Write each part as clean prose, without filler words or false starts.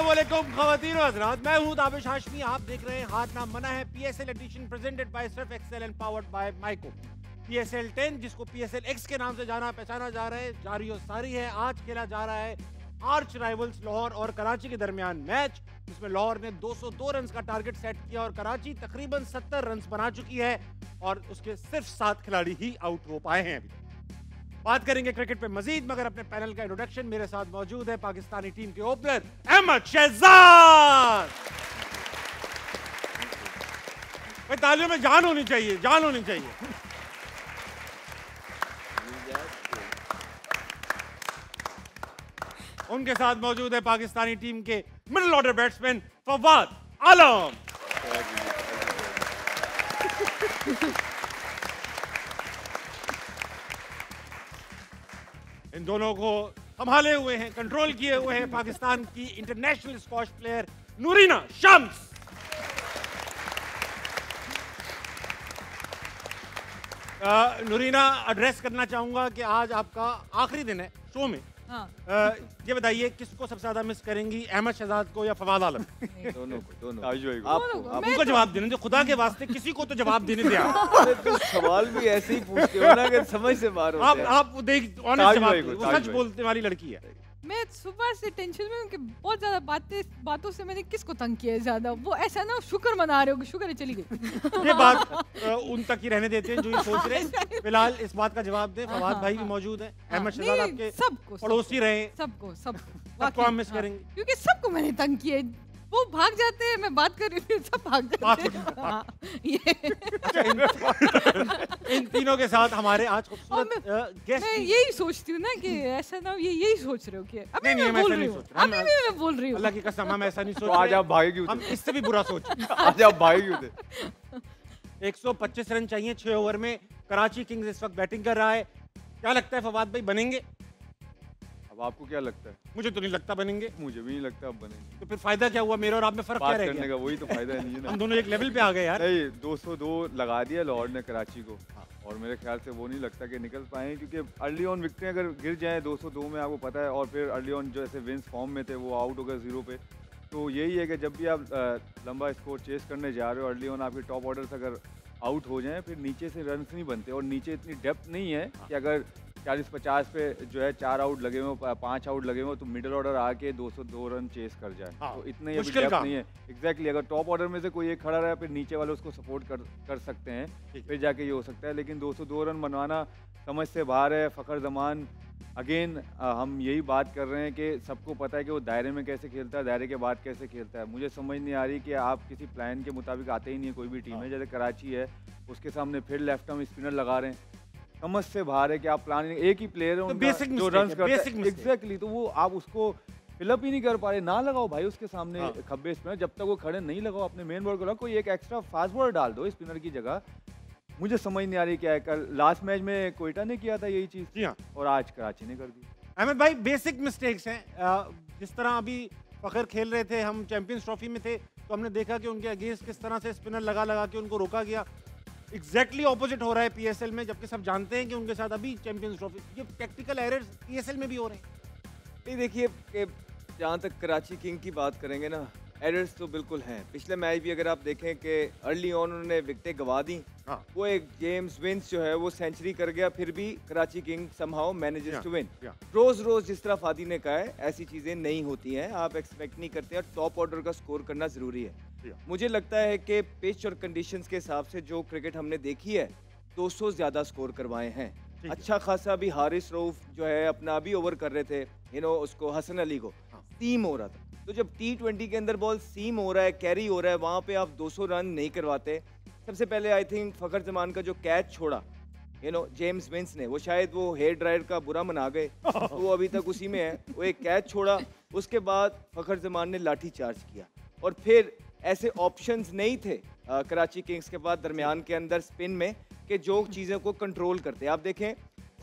अस्सलामुअलैकुम ख़वातीन और हज़रात, मैं हूं दाबिश हाशमी। आप देख रहे हैं हाथ ना मना है, PSL edition presented by Surf Excel and powered by Mico. PSL 10 जिसको PSL X के नाम से जाना पहचाना जा रहा है, जारी और सारी है। आज खेला जा रहा है आर्च राइवल्स लाहौर और कराची के दरमियान मैच, जिसमें लाहौर ने 202 रन का टारगेट सेट किया और कराची तकरीबन 70 रन बना चुकी है और उसके सिर्फ 7 खिलाड़ी ही आउट हो पाए हैं अभी तक। बात करेंगे क्रिकेट पे मजीद, मगर अपने पैनल का इंट्रोडक्शन मेरे साथ मौजूद है पाकिस्तानी टीम के ओपनर अहमद शहजाद। भाई तालियों में जान होनी चाहिए, जान होनी चाहिए। उनके साथ मौजूद है पाकिस्तानी टीम के मिडिल ऑर्डर बैट्समैन फवाद आलम। इन दोनों को संभाले हुए हैं, कंट्रोल किए हुए हैं पाकिस्तान की international squash player Noorina Shams. Noorina, address करना चाहूंगा कि आज आपका आखिरी दिन है शो में। हाँ। ये बताइए किसको सबसे ज्यादा मिस करेंगी, अहमद शहजाद को या फवाद आलम? दोनों को। आपको जवाब देने दो, खुदा के वास्ते किसी को तो जवाब देने दे। तो सवाल भी ऐसे ही पूछते हो ना कि समझ से बाहर होते हैं। आप देख, ऑनेस्ट जवाब, वो सच बोलने वाली लड़की है। मैं सुबह से टेंशन में हूँ कि बहुत ज्यादा बातों से मैंने किसको तंग किया है ज्यादा। वो ऐसा ना शुक्र मना रहे हो कि शुक्र है चली गई। ये बात उन तक ही रहने देते हैं जो ये सोच रहे हैं। फिलहाल इस बात का जवाब दे। फवाद भाई भी मौजूद है, अहमद शहजाद आपके सबको पड़ोसी रहे। सबको हम मिस करेंगे क्योंकि सबको मैंने तंग किया है। वो भाग जाते हैं, मैं बात कर रही हूँ, सब भाग जाते हैं। इन तीनों के साथ हमारे आज खूबसूरत गेस्ट। मैं यही सोचती हूँ ना कि ऐसा ना ये यही सोच रहे हो कि अभी मैं बोल रही हूँ, अल्लाह की कसम हम ऐसा नहीं सोच रहे। आज आप भागे क्यों थे? हम इससे भी बुरा सोच। आज आप भागे क्यों थे? 125 रन चाहिए 6 ओवर में। कराची किंग्स इस वक्त बैटिंग कर रहा है। क्या लगता है फवाद भाई, बनेंगे? अब आपको क्या लगता है? मुझे तो नहीं लगता बनेंगे। मुझे भी नहीं लगता अब बनेंगे। तो फिर फायदा क्या हुआ मेरे और आप में? फर्क क्या रह गया? वही तो फायदा नहीं है ना। हम दोनों एक लेवल पे आ गए यार। नहीं, 202 लगा दिया लाहौर ने कराची को। और मेरे ख्याल से वो नहीं लगता कि निकल पाए, क्योंकि अर्ली ऑन विकेटें अगर गिर जाएं 202 में, आपको पता है, और फिर अर्ली ऑन जो ऐसे विंस फॉर्म में थे वो आउट हो गए 0 पे। तो यही है कि जब भी आप लंबा स्कोर चेस करने जा रहे हो, अर्ली ऑन आपके टॉप ऑर्डर से अगर आउट हो जाएं, फिर नीचे से रन नहीं बनते। और नीचे इतनी डेप्थ नहीं है कि अगर 40-50 पे जो है 4 आउट लगे हुए, 5 आउट लगे हुए, तो मिडिल ऑर्डर आके 202 रन चेस कर जाए। तो इतने अभी डेप्थ नहीं है। एग्जैक्टली, अगर टॉप ऑर्डर में से कोई एक खड़ा रहा, फिर नीचे वाले उसको सपोर्ट कर सकते हैं, फिर जाके ये हो सकता है। लेकिन 202 रन बनवाना समझ से बाहर है। फ़खर जमान अगेन, हम यही बात कर रहे हैं कि सबको पता है कि वो दायरे में कैसे खेलता है, दायरे के बाद कैसे खेलता है। मुझे समझ नहीं आ रही कि आप किसी प्लान के मुताबिक आते ही नहीं है कोई भी टीम है। जैसे कराची है, उसके सामने फिर लेफ्ट आर्म स्पिनर लगा रहे हैं। समझ से बाहर है कि आप प्लान, एक ही प्लेयर है जो रन करता है। एग्जैक्टली, तो वो आप उसको फिलअप ही नहीं कर पा रहे। ना लगाओ भाई उसके सामने खब्बे स्पिनर, जब तक वो खड़े नहीं लगाओ, अपने मेन बॉल को लगाओ, कोई एक एक्स्ट्रा फास्ट बॉलर डाल दो स्पिनर की जगह। मुझे समझ नहीं आ रही क्या है। कल लास्ट मैच में कोयटा ने किया था यही चीज़, और आज कराची ने कर दी। अहमद भाई, बेसिक मिस्टेक्स हैं। जिस तरह अभी फ़खर खेल रहे थे, हम चैंपियंस ट्रॉफी में थे, तो हमने देखा कि उनके अगेंस्ट किस तरह से स्पिनर लगा के उनको रोका गया। एग्जैक्टली ऑपोजिट हो रहा है PSL में, जबकि सब जानते हैं कि उनके साथ अभी चैंपियंस ट्रॉफी, ये टैक्टिकल एरर्स PSL में भी हो रहे हैं। ये देखिए कि जहाँ तक कराची किंग की बात करेंगे ना, एरर्स तो बिल्कुल हैं। पिछले मैच भी अगर आप देखें कि अर्ली ऑन उन्होंने विकेटें गंवा दी। वो एक जेम्स विंस जो है वो सेंचुरी कर गया, फिर भी Karachi king somehow manages to win. रोज जिस तरह फादी ने कहा है, ऐसी चीज़ें नहीं होती हैं, आप एक्सपेक्ट नहीं करते। और टॉप ऑर्डर का स्कोर करना ज़रूरी है। मुझे लगता है कि पिच और कंडीशंस के हिसाब से जो क्रिकेट हमने देखी है, 200 ज़्यादा स्कोर करवाए हैं। अच्छा खासा भी हारिस रऊफ जो है अपना अभी ओवर कर रहे थे, उसको हसन अली को सीम हो रहा था। तो जब T20 के अंदर बॉल सीम हो रहा है, कैरी हो रहा है, वहाँ पे आप 200 रन नहीं करवाते। सबसे पहले आई थिंक फ़खर जमान का जो कैच छोड़ा जेम्स विंस ने, वो शायद वो हेयर ड्रायर का बुरा मना गए, तो वो अभी तक उसी में है। वो एक कैच छोड़ा, उसके बाद फ़खर जमान ने लाठी चार्ज किया, और फिर ऐसे ऑप्शंस नहीं थे कराची किंग्स के बाद दरमियान के अंदर स्पिन में कि जो चीज़ों को कंट्रोल करते। आप देखें,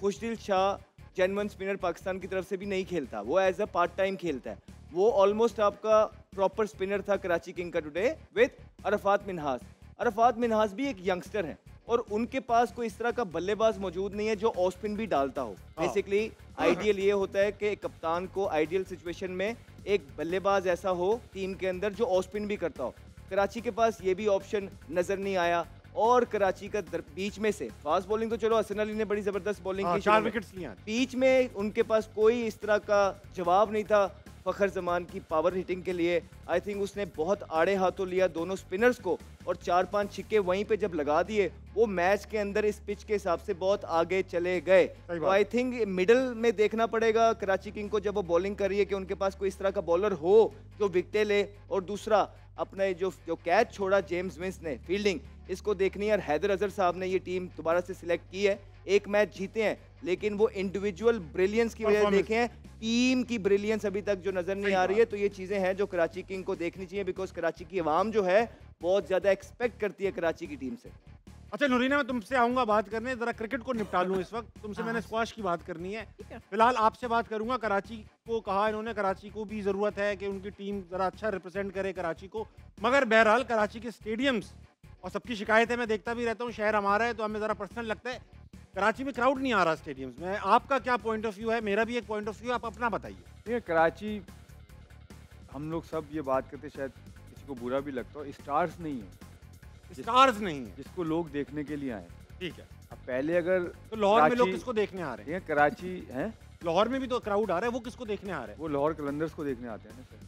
खुशदिल शाह जेन्युइन स्पिनर पाकिस्तान की तरफ से भी नहीं खेलता, वो एज अ पार्ट टाइम खेलता है। वो ऑलमोस्ट आपका प्रॉपर स्पिनर था कराची किंग का टुडे विद अरफात मिन्हास। अरफात मिन्हास भी एक यंगस्टर है, और उनके पास कोई इस तरह का बल्लेबाज मौजूद नहीं है जो ऑफ स्पिन भी डालता हो। बेसिकली आइडियल ये होता है कि कप्तान को आइडियल सिचुएशन में एक बल्लेबाज ऐसा हो टीम के अंदर जो ऑफ स्पिन भी करता हो। कराची के पास ये भी ऑप्शन नजर नहीं आया और कराची का बीच में से फास्ट बॉलिंग तो चलो हसन अली ने बड़ी जबरदस्त बॉलिंग की, 4 विकेट्स लिए। बीच में उनके पास कोई इस तरह का जवाब नहीं था फखर जमान की पावर हिटिंग के लिए। आई थिंक उसने बहुत आड़े हाथों लिया दोनों स्पिनर्स को और 4-5 छिक्के वहीं पे जब लगा दिए वो मैच के अंदर इस पिच के हिसाब से बहुत आगे चले गए। तो आई थिंक मिडल में देखना पड़ेगा कराची किंग को जब वो बॉलिंग कर रही है कि उनके पास कोई इस तरह का बॉलर हो जो विकेटें ले। और दूसरा अपने जो कैच छोड़ा जेम्स विंस ने फील्डिंग, इसको देखनी है। और हैदर अजहर साहब ने ये टीम दोबारा से सिलेक्ट की है। एक मैच जीते हैं लेकिन वो इंडिविजुअल ब्रिलियंस की वजह से देखे हैं, टीम की ब्रिलियंस अभी तक जो नजर नहीं आ रही है। तो ये चीजें हैं जो कराची किंग को देखनी चाहिए बिकॉज कराची की आवाम जो है बहुत ज्यादा एक्सपेक्ट करती है कराची की टीम से। अच्छा नूरीना, मैं तुमसे आऊंगा बात करने, जरा क्रिकेट को निपटा लूं इस वक्त। तुमसे मैंने स्क्वाश की बात करनी है, फिलहाल आपसे बात करूंगा। कराची को कहा इन्होंने, कराची को भी जरूरत है कि उनकी टीम जरा अच्छा रिप्रेजेंट करे कराची को, मगर बहरहाल कराची के स्टेडियम्स और सबकी शिकायत है, मैं देखता भी रहता हूँ, शहर हमारा है तो हमें जरा पर्सनल लगता है कराची में क्राउड नहीं आ रहा स्टेडियम्स में। आपका क्या पॉइंट ऑफ व्यू है? मेरा भी एक पॉइंट ऑफ व्यू, आप अपना बताइए। देखिए कराची, हम लोग सब ये बात करते, शायद किसी को बुरा भी लगता हो, स्टार्स नहीं है, स्टार्स नहीं है जिसको लोग देखने के लिए आए। ठीक है, अब पहले अगर तो लाहौर में लोग किसको देखने आ रहे हैं? कराची है, लाहौर में भी तो क्राउड आ रहा है, वो किसको देखने आ रहे हैं? वो लाहौर कलंदर्स को देखने आते हैं ना सर।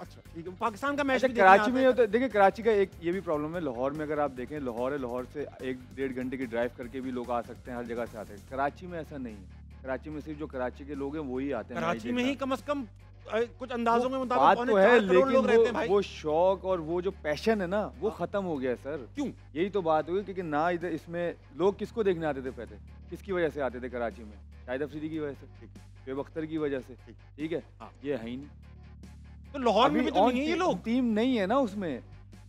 अच्छा ठीक है, पाकिस्तान का मैच अच्छा, कराची में होता है। देखिए कराची का एक ये भी प्रॉब्लम है, लाहौर में अगर आप देखें, लाहौर है, लाहौर से 1-1.5 घंटे की ड्राइव करके भी लोग आ सकते हैं, हर जगह से आते हैं। कराची में ऐसा नहीं है, कराची में सिर्फ जो कराची के लोग हैं वही आते हैं। कराची में ही कम से कम कुछ अंदाजों में बात तो है, लेकिन वो शौक और वो जो पैशन है ना वो खत्म हो गया सर। क्यों? यही तो बात हुई, क्योंकि ना इधर इसमें लोग किसको देखने आते थे पहले, किसकी वजह से आते थे कराची में? शाहिद अफरीदी की वजह से, शुएब अख्तर की वजह से, ठीक है, ये है ही नहीं। तो लाहौर में भी तो नहीं है ये लोग, टीम नहीं है ना उसमें।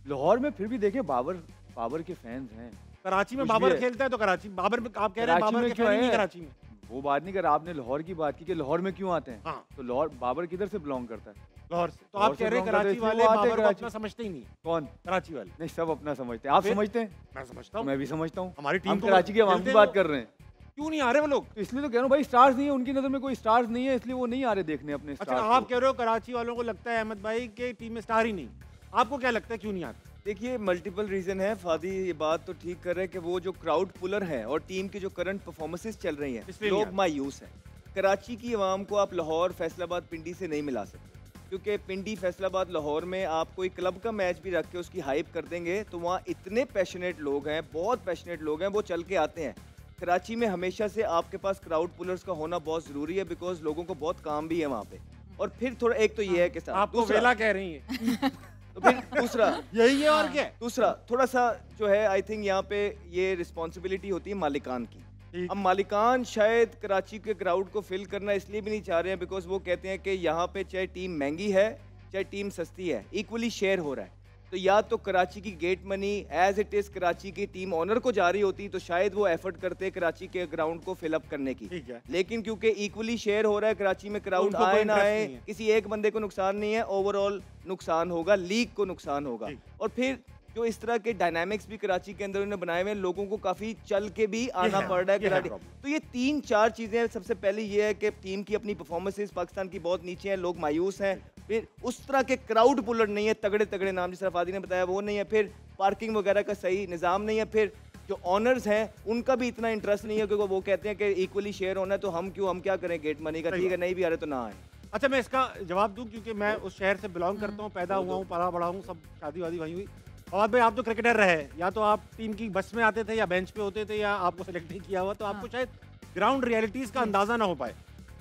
लाहौर में फिर भी देखिए बाबर के फैंस हैं। कराची में बाबर खेलता है तो कराची, बाबर आप कह रहे हैं बाबर के फैन नहीं कराची में, वो बात नहीं कर। आपने लाहौर की बात की कि लाहौर में क्यों आते हैं। हाँ। तो लाहौर, बाबर किधर से बिलोंग करता है? लाहौर से। तो आप कह रहे हैं कराची वाले बाबर को अपना समझते ही नहीं? कौन? कराची वाले नहीं, सब अपना समझते हैं। आप समझते हैं? मैं समझता हूँ, मैं भी समझता हूँ। हमारी टीम कराची के अवाम की बात कर रहे हैं, क्यों नहीं आ रहे वो लोग? तो इसलिए तो कह रहा हूँ भाई, स्टार्स नहीं है उनकी नजर में, कोई स्टार्स नहीं है, इसलिए वो नहीं आ रहे देखने अपने स्टार्स। अच्छा, आप कह रहे हो कराची वालों को लगता है अहमद भाई के टीम में स्टार ही नहीं, आपको क्या लगता है क्यों नहीं आते? देखिए मल्टीपल रीजन है। फादी ये बात तो ठीक कर रहे हैं कि वो जो क्राउड पुलर है और टीम की जो करंट परफॉर्मेंसेस चल रही हैं, लोग मायूस हैं। कराची की आवाम को आप लाहौर, फैसलाबाद, पिंडी से नहीं मिला सकते, क्योंकि पिंडी, फैसलाबाद, लाहौर में आप कोई क्लब का मैच भी रख के उसकी हाइप कर देंगे तो वहाँ इतने पैशनेट लोग हैं, बहुत पैशनेट लोग हैं, वो चल के आते हैं। कराची में हमेशा से आपके पास क्राउड पुलर्स का होना बहुत ज़रूरी है बिकॉज लोगों को बहुत काम भी है वहाँ पे। और फिर थोड़ा एक तो ये है कि साथ आपको वेला कह रही है तो फिर दूसरा यही है और क्या? दूसरा थोड़ा सा जो है, आई थिंक यहाँ पे ये रिस्पॉन्सिबिलिटी होती है मालिकान की। अब मालिकान शायद कराची के क्राउड को फिल करना इसलिए भी नहीं चाह रहे हैं बिकॉज वो कहते हैं कि यहाँ पे चाहे टीम महंगी है चाहे टीम सस्ती है, इक्वली शेयर हो रहा है। तो या तो कराची की gate money as it is Karachi की टीम ओनर को जा रही होती तो शायद वो एफर्ट करते कराची के ग्राउंड को फिल अप करने की, लेकिन क्योंकि इक्वली शेयर हो रहा है कराची में, क्राउड आए ना आए, किसी एक बंदे को नुकसान नहीं है, ओवरऑल नुकसान होगा, लीग को नुकसान होगा। और फिर जो इस तरह के डायनामिक्स भी कराची के अंदर उन्होंने बनाए हुए हैं, लोगों को काफी चल के भी आना पड़ रहा है कराची। तो ये 3-4 चीजें हैं। सबसे पहले ये है कि टीम की अपनी परफॉर्मेंसेस पाकिस्तान की बहुत नीचे हैं, लोग मायूस हैं। फिर उस तरह के क्राउड पुलर नहीं है, तगड़े तगड़े नाम जिस तरह फादी ने बताया वो नहीं है। फिर पार्किंग वगैरह का सही निज़ाम नहीं है। फिर जो ऑनर्स हैं उनका भी इतना इंटरेस्ट नहीं है क्योंकि वो कहते हैं कि इक्वली शेयर होना है तो हम क्या करें गेट मनी का, ठीक है नहीं भी आ रहे तो ना आए। अच्छा, मैं इसका जवाब दूं क्योंकि मैं उस शहर से बिलोंग करता हूँ, पैदा हुआ हूँ, पला बड़ा हूँ, सब शादी वादी वहीं हुई। फवाद भाई, आप तो क्रिकेटर रहे, या तो आप टीम की बस में आते थे या बेंच पे होते थे या आपको सिलेक्ट नहीं किया हुआ, तो आपको शायद ग्राउंड रियलिटीज का अंदाजा ना हो पाए।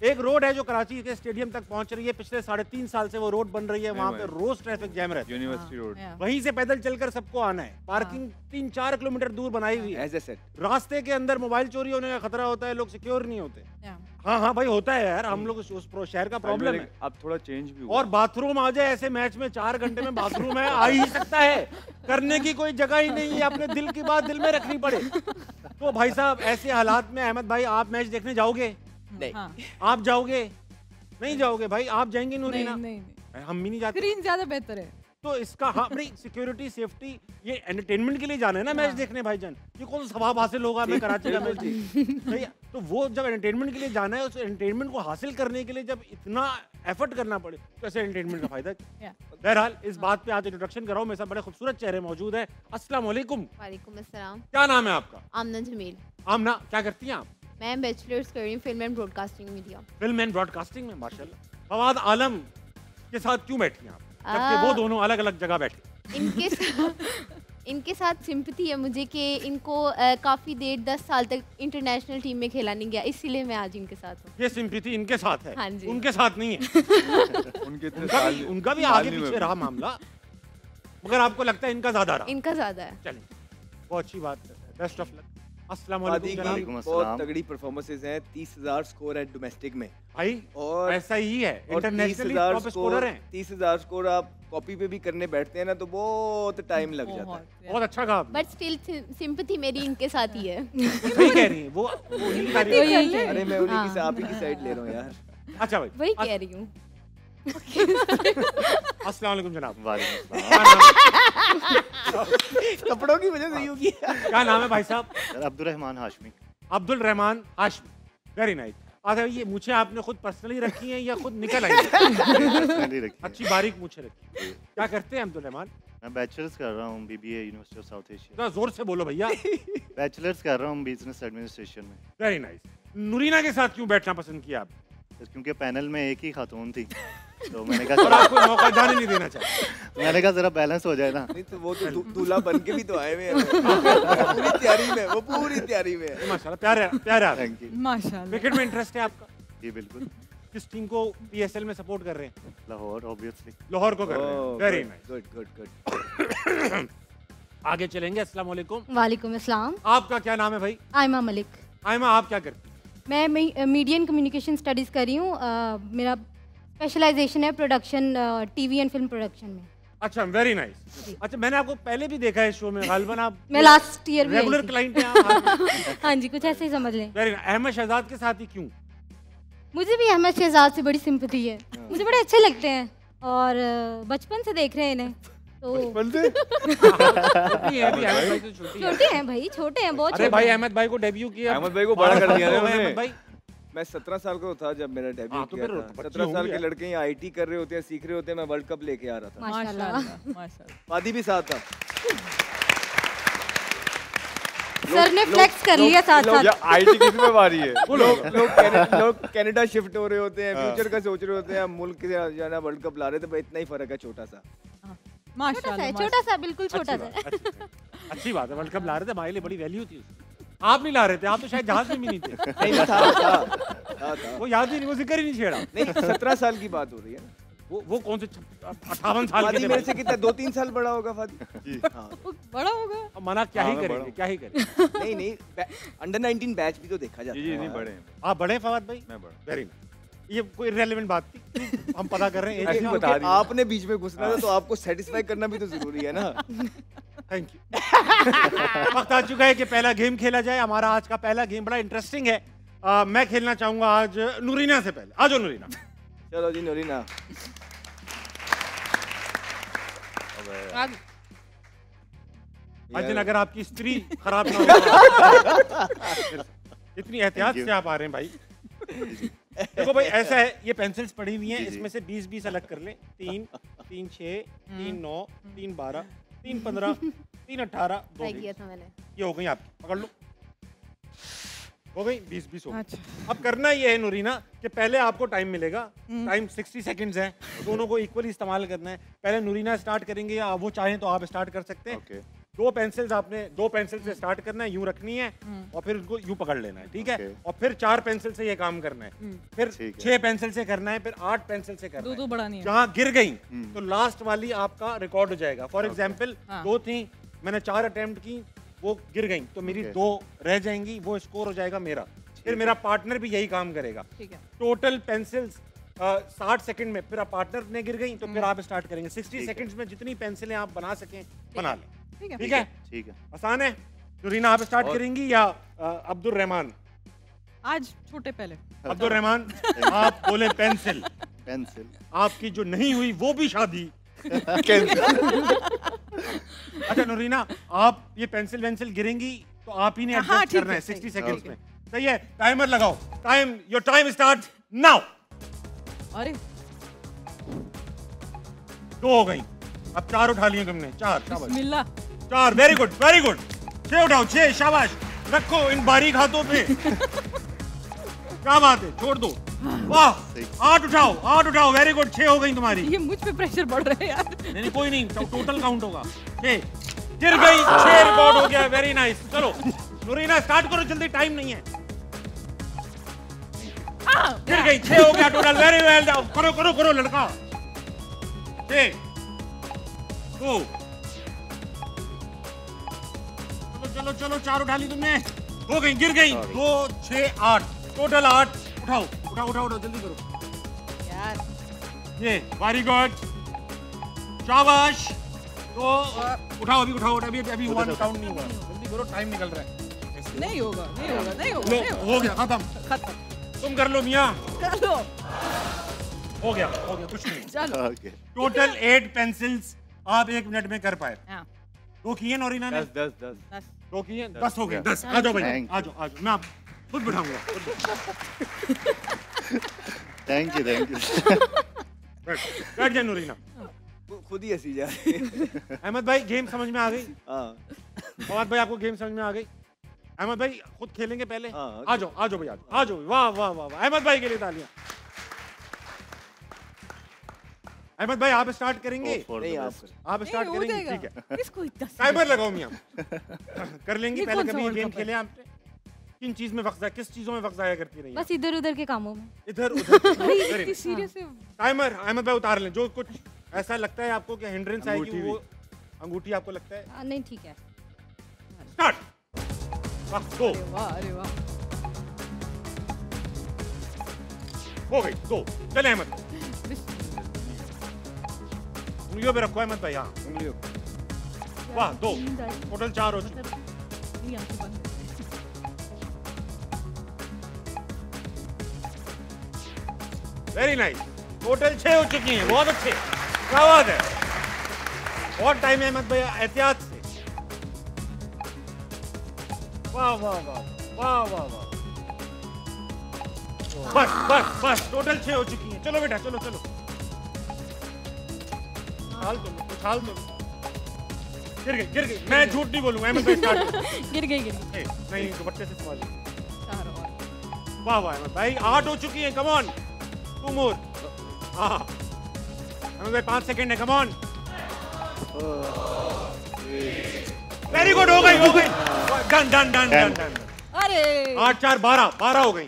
एक रोड है जो कराची के स्टेडियम तक पहुंच रही है, पिछले 3.5 साल से वो रोड बन रही है, वहाँ पे रोज ट्रैफिक जैम रहता है, यूनिवर्सिटी रोड, वहीं से पैदल चलकर सबको आना है। पार्किंग 3-4 किलोमीटर दूर बनाई हुई है। रास्ते के अंदर मोबाइल चोरी होने का खतरा होता है, लोग सिक्योर नहीं होते। हाँ भाई होता है यार, हम लोग उस शहर का प्रॉब्लम है। अब थोड़ा चेंज भी हुआ। और बाथरूम आ जाए ऐसे मैच में, 4 घंटे में बाथरूम है, आ ही सकता है, करने की कोई जगह ही नहीं है, अपने दिल की बात दिल में रखनी पड़े। तो भाई साहब ऐसे हालात में अहमद भाई आप मैच देखने जाओगे? नहीं। आप जाओगे? नहीं जाओगे भाई, आप जाएंगे नूरीना? नहीं। हम भी नहीं जाते। स्क्रीन ज्यादा बेहतर है। तो इसका हाँ अपनी सिक्योरिटी सेफ्टी ये एंटरटेनमेंट के लिए जाना है ना मैच देखने भाईजान, ये कौन सा सवाब हासिल होगा हमें कराची का मैच सही है? तो वो जब एंटरटेनमेंट के लिए जाना है उस एंटरटेनमेंट को हासिल करने के लिए जब इतना एफर्ट करना पड़े तो ऐसे एंटरटेनमेंट का फायदा क्या? बहरहाल इस बात पे आज इंट्रोडक्शन कराओ, मेरे साथ बड़े खूबसूरत चेहरे मौजूद है। अस्सलाम वालेकुम। वालेकुम अस्सलाम। क्या नाम है आपका? आमना जमील। आमना, क्या करती हैं आप? मैं बैचलर्स कर रही हूँ film and broadcasting media. Film and broadcasting में माशाल्लाह। फवाद आलम के साथ क्यों बैठी हैं आप, जबकि वो दोनों अलग अलग जगह बैठे? इनके साथ सिंपैथी है मुझे कि इनको काफ़ी देर 10 साल तक इंटरनेशनल टीम में खेला नहीं गया, इसीलिए मैं आज इनके साथ हूँ। ये सिंपैथी इनके साथ है? हाँ जी। उनके साथ नहीं है। उनका भी आगे पीछे रहा मामला, मगर आपको लगता है इनका ज्यादा रहा? इनका ज़्यादा है। चलिए, बहुत अच्छी बात है, बेस्ट ऑफ लक। अस्सलाम वादी वालेकुम की जनाब। बहुत तगड़ी परफॉर्मेंसेस हैं, 30,000 स्कोर है डोमेस्टिक में भाई और ऐसा ही है, और इंटरनेशनली 30,000 टॉप स्कोरर हैं। 30,000 स्कोर आप कॉपी पे भी करने बैठते हैं ना तो बहुत टाइम लग जाता है। बहुत अच्छा कहा आपने। बट स्टिल सिंपैथी मेरी इनके साथ ही है। सही कह रही हैं, वो उन्हीं की तारीफ कर रही हैं। अरे मैं उन्हीं की हाँ। आप ही की साइड ले रहा हूँ यार। अच्छा भाई, वही कह रही हूँ। अस्सलाम वालेकुम जनाब। कपड़ों की वजह से यूं किया। क्या नाम है भाई साहब? अब्दुल रहमान हाशमी। Abdul Rahman Hashmi, very nice. अच्छा, ये मूछें आपने खुद पर्सनली रखी हैं या खुद निकल आई हैं? अच्छी बारीक मूछें रखी हैं। क्या करते हैं अब्दुल रहमान? मैं बैचलर्स कर रहा हूँ BBA university of South Asia. थोड़ा जोर से बोलो भैया। बैचलर्स कर रहा हूँ बिजनेस एडमिनिस्ट्रेशन में। Very nice. नूरीना के साथ क्यों बैठना पसंद किया आप? क्योंकि पैनल में एक ही खातून थी तो मैंने और कहा आपको मौका जाने नहीं देना चाहिए। मैंने कहा जरा बैलेंस हो जाए ना। नहीं तो वो तो दूल्हा बन के भी तो आए हुए हैं। पूरी तैयारी में, वो पूरी तैयारी में है। माशाल्लाह, प्यारे प्यारे। Thank you. माशाल्लाह। क्रिकेट में इंटरेस्ट है आपका? जी बिल्कुल। किस टीम को पीएसएल में सपोर्ट कर रहे हैं? लाहौर ऑब्वियसली। लाहौर को कर रहे हैं। Very nice, good good good. आगे चलेंगे। अस्सलाम वालेकुम। वालेकुम अस्सलाम। आपका क्या नाम है भाई? आयमा मलिक। आयमा, आप क्या करती हैं? मैं मीडिया एंड कम्युनिकेशन स्टडीज़ कर रही हूँ। मेरा स्पेशलाइजेशन है production, TV and film production में। अच्छा, वेरी नाइस। अच्छा, मैंने आपको पहले भी देखा है इस शो में, गालिबन आप मैं लास्ट ईयर भी रेगुलर क्लाइंट हैं आप। हाँ जी, कुछ ऐसे ही समझ लें। Very nice. अहमद शहजाद के साथ ही क्यों? मुझे भी अहमद शहजाद से बड़ी सिंपैथी है, मुझे बड़े अच्छे लगते हैं और बचपन से देख रहे हैं इन्हें तो। छोटी है अभी, अहमद भाई से छोटी है। छोटे हैं भाई, छोटे हैं बहुत। अरे भाई, अहमद भाई को डेब्यू किया, अहमद भाई को बड़ा कर दिया ना अहमद उन्होंने। भाई। मैं 17 साल का था जब मेरा डेब्यू हाँ, तो किया फिर था। बच्चे 17 साल होंगे के यार। लड़के यहाँ आईटी कर रहे होते हैं, सीख रहे होते हैं, मैं वर्ल्ड कप लेके आ रहा था। माशाल्लाह। माशाल्लाह। वादी भी साथ था। सर ने फ्लेक्स कर लिया साथ साथ। आईटी किस में बारी है? लोग कनाडा शिफ्ट हो रहे होते हैं, फ्यूचर का सोच रहे होते हैं, मुल्क से जाना वर्ल्ड कप ला रहे थे, भाई इतना ही फर्क है छोटा सा। माशाल्लाह। छोटा सा, बिल्कुल छोटा सा। अच्छी बात है, वर्ल्ड कप ला रहे थे, हमारे लिए बड़ी वैल्यू थी उसकी। आप नहीं ला रहे थे, आप तो शायद जहाज में भी नहीं थे। नहीं था। वो याद ही नहीं, वो जिक्र ही नहीं छेड़ा। नहीं 17 साल की बात हो रही है। वो कौन से 58 साल के फादी थे मेरे भाई। से कितना 2-3 साल बड़ा होगा फादी। हाँ। वो बड़ा होगा। अब मना क्या ही हाँ, मैं करेंगे, बड़ा क्या ही करेंगे। नहीं अंडर 19 बैच भी तो देखा जाता जी है। नहीं बड़े हैं। आप बड़े हैं फवाद भाई? मैं बड़ा। Very nice. ये कोई रेलेवेंट बात थी, हम पता कर रहे हैं। क्योंकि एक बता दी। आपने बीच में घुसना था तो आपको सेटिस्फाई करना भी तो जरूरी है ना। Thank you. वक्त आ चुका है कि पहला गेम खेला जाए। हमारा आज का पहला गेम बड़ा इंटरेस्टिंग है। मैं खेलना चाहूंगा आज नूरीना से पहले। आ जाओ नूरीना। चलो जी नूरीना। आज दिन अगर आपकी स्त्री खराब ना हो, इतनी एहतियात से आप आ रहे हैं भाई। देखो भाई, ऐसा है, ये पेंसिल्स पड़ी हुई हैं, जी, जी। इसमें से 20-20 अलग कर लें। 3, 3, 6, 3, 9, 3, 12, 3, 15, 3, 18, 2, ट्राई किया था मैंने। ये हो गई आपकी, पकड़ लो। हो गई 20-20 हो गई। अच्छा। अब करना ये है नूरीना कि पहले आपको टाइम मिलेगा, टाइम 60 सेकंड्स है, दोनों को इक्वली इस्तेमाल करना है। पहले नूरीना स्टार्ट करेंगे या वो चाहें तो आप स्टार्ट कर सकते हैं। ओके। दो पेंसिल से स्टार्ट करना है, यूं रखनी है और फिर उनको यूं पकड़ लेना है, ठीक है। Okay. और फिर 4 पेंसिल से ये काम करना है, फिर ठीक है। 6 पेंसिल से करना है, फिर 8 पेंसिल से करना दो है। बड़ा नहीं है। जहाँ गिर गई तो लास्ट वाली आपका रिकॉर्ड हो जाएगा। फॉर एग्जाम्पल हाँ। 2 थी, मैंने 4 अटेम्प्ट की, वो गिर गई तो मेरी Okay. 2 रह जाएंगी, वो स्कोर हो जाएगा मेरा। फिर मेरा पार्टनर भी यही काम करेगा। ठीक है। टोटल पेंसिल्स 60 सेकंड में, फिर आप पार्टनर ने गिर गई तो फिर आप स्टार्ट करेंगे। 60 है। सेकंड्स में जितनी पेंसिलें आप बना सकें बना लें। ठीक है। ठीक है, ठीक है। आसान है। नूरीना आप स्टार्ट करेंगी या अब्दुल रहमान? आज छोटे पहले। अब्दुल रहमान, आप बोले पेंसिल। पेंसिल। आपकी जो नहीं हुई वो भी शादी अच्छा नूरीना, आप ये पेंसिल वेंसिल गिरेंगी तो आप ही ने हाँ, एडजस्ट ठीक करना है है, 60 ठीक सेकंड्स है। में। सही है, टाइमर लगाओ। Time, your time start now. अरे 2 हो गई, अब 4 उठा लिए तुमने। 4, शाबाश। बिस्मिल्लाह। 4, वेरी गुड वेरी गुड। 6 उठाओ, 6, शाबाश। रखो इन बारीक हाथों पे। क्या बात है, छोड़ दो। वाह, 8 उठाओ, 8 उठाओ, वेरी गुड। 6 हो गई तुम्हारी। ये मुझ पे प्रेशर बढ़ रहा है यार। नहीं कोई नहीं, टोटल काउंट होगा। 6 गिर गई, 6 रिकॉर्ड हो गया, वेरी नाइस। चलो नूरीना स्टार्ट करो, जल्दी, टाइम नहीं है। गिर गई, 6 हो गया टोटल, वेरी वेल। करो करो करो लड़का। 6 2 चलो चलो चलो, 4 उठा ली तुमने। हो गई, गिर गई। 2 6 8 टोटल 8। उठाओ उठाओ उठाओ उठाओ, जल्दी करो यार ये, वेरी गुड, शाबाश। तो उठाओ, अभी उठाओ, अभी अभी 1 काउंट नहीं हुआ। जल्दी करो, टाइम निकल रहा है। नहीं होगा नहीं होगा नहीं होगा, लो, नहीं होगा। हो गया, खत्म। खत्म तुम कर लो मियाँ। कर लो। हो गया कुछ नहीं। चलो ओके टोटल 8 पेंसिल्स आप 1 मिनट में कर पाए। हाँ 2 किए नौरीना ने? 10 बस 2 किए, 10 हो गए। 10 आ जाओ भाई, Thank आ जाओ, मैं आप खुद बिठाऊंगा। थैंक यू बैठ जाए नूरीना। खुद ही हंसी जा रही है। अहमद भाई, गेम समझ में आ गई? हाँ फवाद भाई, आपको गेम समझ में आ गई? अहमद भाई खुद खेलेंगे पहले? हाँ। आ जाओ भाई, आ जाओ। वाह वाह वाह वाह, अहमद भाई के लिए तालियां। अहमद भाई आप स्टार्ट करेंगे? नहीं, आप आप स्टार्ट नहीं, हो करेंगे, जाएगा। ठीक है। इसको इतना टाइमर लगाओ मियां। कर लेंगी? ये पहले कौन सा कभी ये वर्ल्ड गेम कप है? खेले आपने? किन चीज में वक्त जाया, किस चीजों में वक्त जाया करती रही? बस इधर उधर के कामों में। इधर उधर। अरे Very इतनी nice। सीरियस है। टाइमर अहमद भाई उतार लें। जो कुछ ऐसा लगता है आपको कि हिंड्रेंस आएगी, अंगूठी वो अंगूठी आपको लगता है। नहीं ठीक है। स्टार्ट। वाह, 2 अरे वाह हो गई। 2 चले अहमद, उंगलियों पे रखो अहमद भाई। हाँ उंगलियों पे। वाह, 2 टोटल 4 हो चुके। ये आंखें बंद कर। वेरी नाइस, टोटल 6 हो चुकी हैं। बहुत अच्छे, क्या बात है। बहुत टाइम है अहमद भाई, एहतियात से। वाह वाह वाह वाह वाह वाह। बस बस बस, टोटल 6 हो चुकी हैं। चलो बेटा, चलो चलो। उछाल दो। गिर गई। मैं झूठ नहीं बोलूंगा, अहमद भाई स्टार्ट। गिर गई नहीं, दुपट्टे से संभालिए। चार और। वाह वाह अहमद भाई, 8 हो चुकी हैं। कम ऑन, 2 मोर। हाँ अहमद भाई 5 सेकंड है। कम ऑन, वेरी गुड, हो गई। Done done done done done. अरे 8 4 12 हो गई।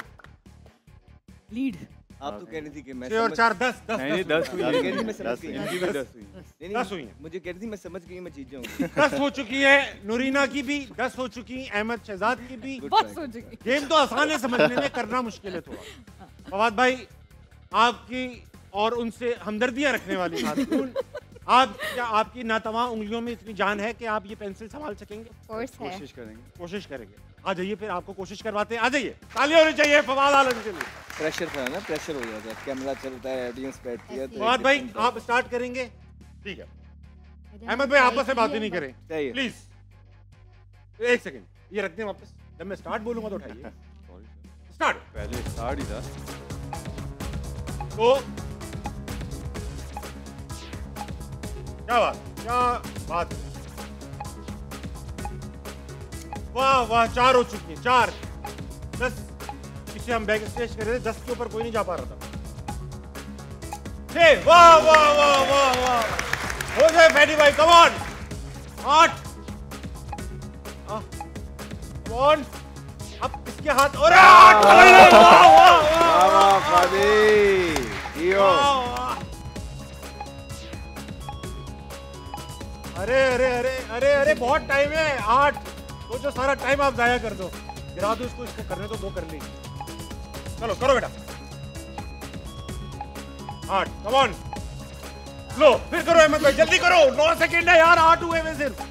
लीड। आप तो कह रही थी कि मैं 6 और 4 10 नहीं 10 हुई, कह रही थी मैं समझ गई। इनकी भी 10 हुई। नहीं, 10 हुई हैं। मुझे कह रही थी मैं समझ गई, मैं जीत जाऊंगी। 10 हो चुकी है नूरीना की भी, 10 हो चुकी अहमद शहजाद की भी। बस हो चुकी। गेम तो आसान है समझने में, करना मुश्किल है थोड़ा। फवाद भाई, आपकी और उनसे हमदर्दियां रखने वाली खातून, आप क्या आपकी नातवा उंगलियों में इतनी जान है कि आप ये पेंसिल संभाल सकेंगे? कोर्स है। कोशिश करेंगे। आ जाइए, फिर आपको कोशिश करवाते हैं। आ जाइए, तालियां होनी चाहिए फवाद आलम के लिए। प्रेशर था ना, प्रेशर हो जाता है, कैमरा चलता है, ऑडियंस बैठती है। तो फवाद एक भाई किस्म का- आप स्टार्ट करेंगे? ठीक है। अहमद भाई आपस में बातें नहीं करें चाहिए। प्लीज। 1 सेकंड, ये रख दें वापस। जब मैं स्टार्ट बोलूंगा तो उठाइए। स्टार्ट। पहले स्टार्ट ही था। तो क्या बात है। वाह वाह, 4 हो चुकी है। 4 10 इसे हम बैक स्टेज कर रहे थे, 10 के ऊपर कोई नहीं जा पा रहा था। 6 वाह वाह वाह वाह वाह, हो जाए फैडी भाई। Come on, 8 come on. अब इसके हाथ और 8। वाह वाह वाह वाह फादी, जियो। वाह। अरे अरे अरे अरे अरे, बहुत टाइम है। 8 तो जो सारा टाइम आप जाया कर दो। गिरा दो इसको करने तो 2 कर ली। चलो करो बेटा। 8 कम ऑन, लो फिर करो अहमद भाई, जल्दी करो। 9 सेकंड है यार, 8 हुए में सिर्फ।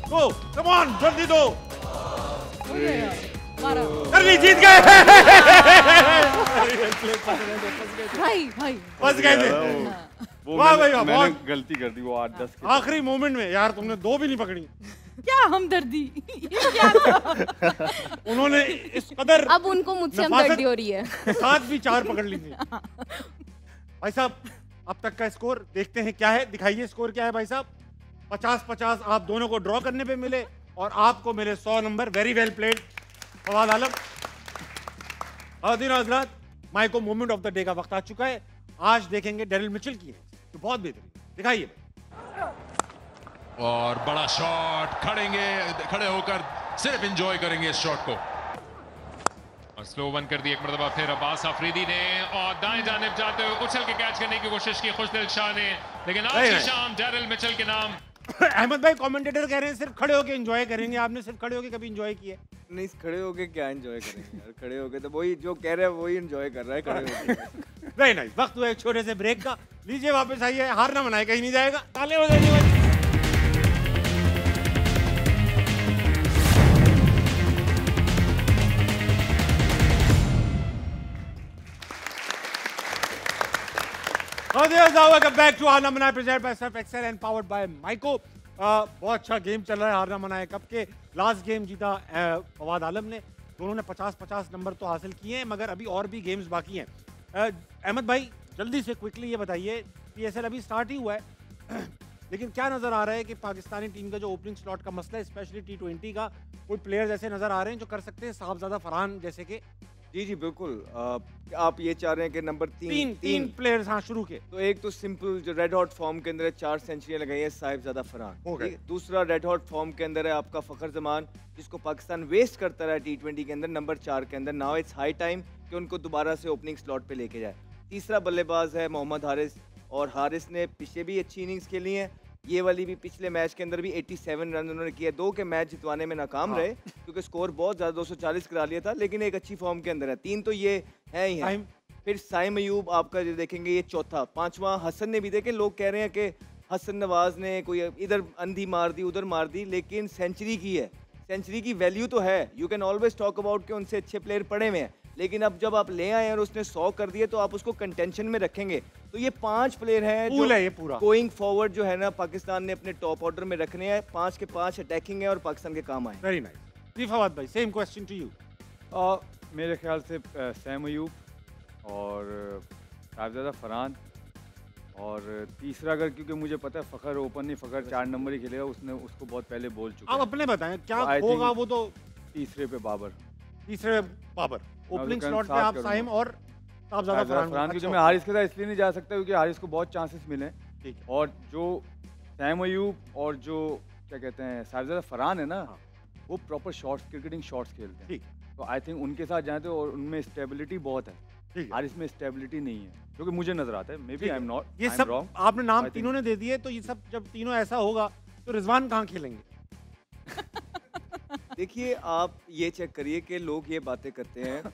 दो, कम ऑन, जल्दी दो। हो जाएगा। 12। कर ली, जीत गए। भाई फंस गए थे। हाँ। वो वाह भाई वाह, मैंने बहुत गलती कर दी वो 8-10 के आखिरी मोमेंट में यार तुमने 2 भी नहीं पकड़ी। क्या हमदर्दी, ये क्या था? उन्होंने इस कदर अब उनको मुझसे नफासत हमदर्दी हो रही है। के साथ भी 4 पकड़ ली थी। भाई साहब अब तक का स्कोर देखते हैं क्या है, दिखाइए स्कोर क्या है भाई साहब। 50-50 आप दोनों को ड्रॉ करने पे मिले और आपको मिले 100 number. Very well played Fawad Alam. हज़रात, माइको मोमेंट ऑफ द डे का वक्त आ चुका है। आज देखेंगे डेरिल मिचेल की है तो बहुत बेहतरीन, दिखाइए। और बड़ा शॉट, खड़े होकर सिर्फ एंजॉय करेंगे इस शॉट को। और स्लो वन कर दी एक मरतबा फिर अब्बास आफरीदी ने, और दाएं जानिब जाते हुए उछल के कैच करने की कोशिश की खुशदिल शाह ने, लेकिन आज की शाम डेरिल मिचेल के नाम। अहमद भाई कमेंटेटर कह रहे हैं सिर्फ खड़े होके एंजॉय करेंगे, आपने सिर्फ खड़े होके कभी एंजॉय किया? नहीं, खड़े होके क्या एंजॉय करेंगे यार, खड़े होके तो वही जो कह रहे हैं वही एंजॉय कर रहा है खड़े होके। Very nice. वक्त हुआ एक छोटे से ब्रेक का, लीजिए वापस आइए। हार ना मनाए, कहीं नहीं जाएगा। ताले हो जाइए भाई। Welcome back to हारना मनाए presented by Surf Excel and powered by Myco। बहुत अच्छा गेम चल रहा है हारना मनाए कप के। लास्ट गेम जीता फवाद आलम ने। दोनों ने 50-50 नंबर तो हासिल किए हैं, मगर अभी और भी गेम्स बाकी हैं। अहमद भाई जल्दी से क्विकली ये बताइए, PSL अभी स्टार्ट ही हुआ है लेकिन क्या नज़र आ रहा है कि पाकिस्तानी टीम का जो ओपनिंग स्लॉट का मसला है, स्पेशली T20 का, कोई प्लेयर्स ऐसे नज़र आ रहे हैं जो कर सकते हैं, साहबजादा फरहान जैसे कि? जी जी बिल्कुल। आप ये चाह रहे हैं कि नंबर तीन प्लेयर्स हाँ शुरू के। तो एक तो सिंपल जो रेड हॉट फॉर्म के अंदर है, 4 सेंचुरियां लगाई है, साहिबजादा फरहान। हो गए। दूसरा रेड हॉट फॉर्म के अंदर है आपका फखर जमान, जिसको पाकिस्तान वेस्ट करता रहा T20 के अंदर, नंबर 4 के अंदर। नाउ इट्स हाई टाइम कि उनको दोबारा से ओपनिंग स्लॉट पे लेके जाए। तीसरा बल्लेबाज है मोहम्मद हारिस, और हारिस ने पीछे भी अच्छी इनिंग्स खेली हैं, ये वाली भी पिछले मैच के अंदर भी 87 रन उन्होंने किए। 2 के मैच जितवाने में नाकाम रहे क्योंकि स्कोर बहुत ज़्यादा 240 करा लिया था, लेकिन एक अच्छी फॉर्म के अंदर है। 3 तो ये है ही है। फिर साइम अयूब आपका जो देखेंगे ये चौथा। 5वां हसन ने भी देखे, लोग कह रहे हैं कि हसन नवाज ने कोई इधर अंधी मार दी उधर मार दी, लेकिन सेंचुरी की है, सेंचुरी की वैल्यू तो है। You can always talk about कि उनसे अच्छे प्लेयर पड़े हुए हैं, लेकिन अब जब आप ले आए और उसने 100 कर दिए तो आप उसको कंटेंशन में रखेंगे। तो ये 5 प्लेयर हैं जो है ये पूरा गोइंग फॉरवर्ड जो है ना पाकिस्तान ने अपने टॉप ऑर्डर में रखने हैं। 5 के 5 अटैकिंग है और पाकिस्तान के काम आए। Very nice. जी फवाद भाई, सेम क्वेश्चन टू यू। मेरे ख्याल से सैम अयूब और साहिबजादा फरहान, और तीसरा अगर, क्योंकि मुझे पता है फ़खर ओपन नहीं, फ़खर 4 नंबर ही खेलेगा, उसने उसको बहुत पहले बोल चुका आप है। अपने बताएं क्या I होगा think वो तो। तीसरे पे बाबर, तीसरे बाबर ओपनिंग स्लॉट पे आप साइम और साहबजादा फरहान, क्योंकि अच्छा मैं हारिस के साथ इसलिए नहीं जा सकता क्योंकि हारिस को बहुत चांसेस मिले। ठीक है। और जो सैम अयूब और जो क्या कहते हैं साहिबजादा फरहान है ना, वो प्रॉपर शॉट्स, क्रिकेटिंग शॉट्स खेलते हैं। ठीक। तो आई थिंक उनके साथ जाते हैं और उनमें स्टेबिलिटी बहुत है। ठीक है। हारिस में स्टेबिलिटी नहीं है, क्योंकि मुझे नजर आता है। Maybe I am not, ये सब आपने नाम तीनों ने दे दिए, तो ये सब जब तीनों ऐसा होगा तो रिजवान कहाँ खेलेंगे? देखिए आप ये चेक करिए कि लोग ये बातें करते हैं,